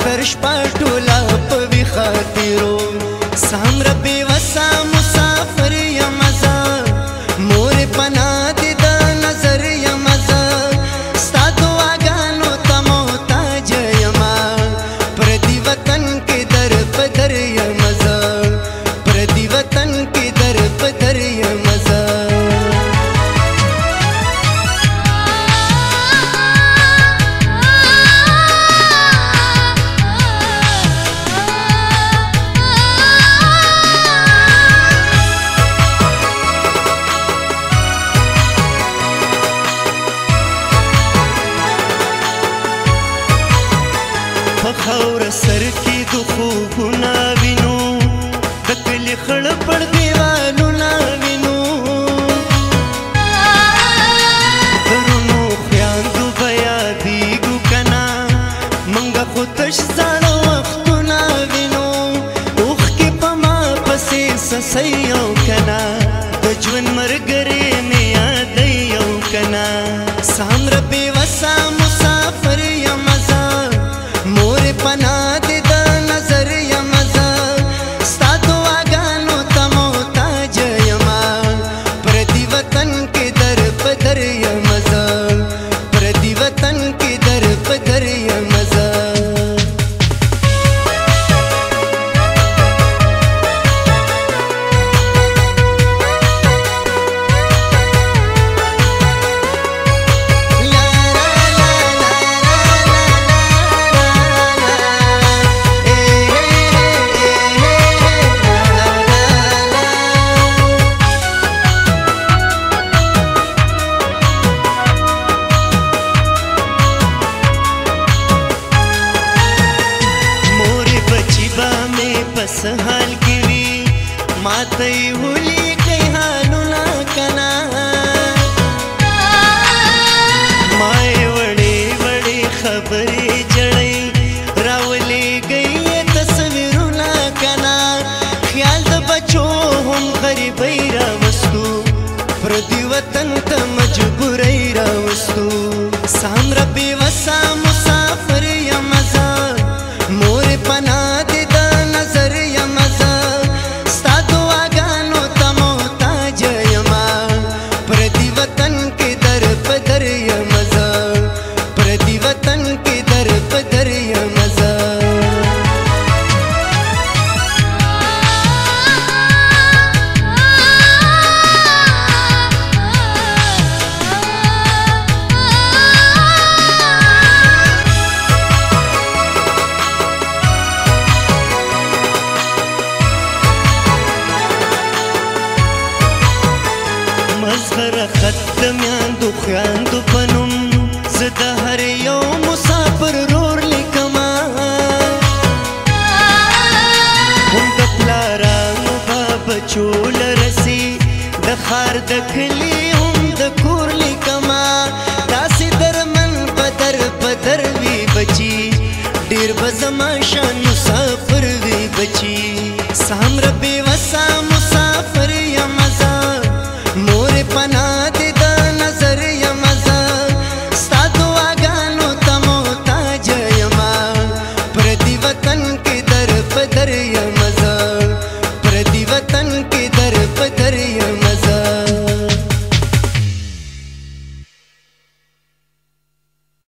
سر شپه ټوله په ویښه تېرو سهمره بېوسه مسافر یمه زه مورې پناه دې د نظر یمه زه ستا دعاګانو ته محتاجه یمه پردي وطن کې در په در یمه زه پردي وطن کې در په در یمه زه خاور سر کې د خوبونه وینو د کلي خړ پړ دیوالونه وینو درونو خویندو به یادېږو که نه موږ خو تش زاړه وختونه وینو اوښکې په ما پسې څڅوي او که نه د ژوند ملګرې مې یادوي او که نه سهمره بېوسه مسافر یمه زه مورې پناه دې د نظر یمه زه ستا دعاګانو ته محتاجه یمه پردي وطن کې در په در یمه زه پردي وطن کې در په در یمه زه پس حال کې وي ماته یې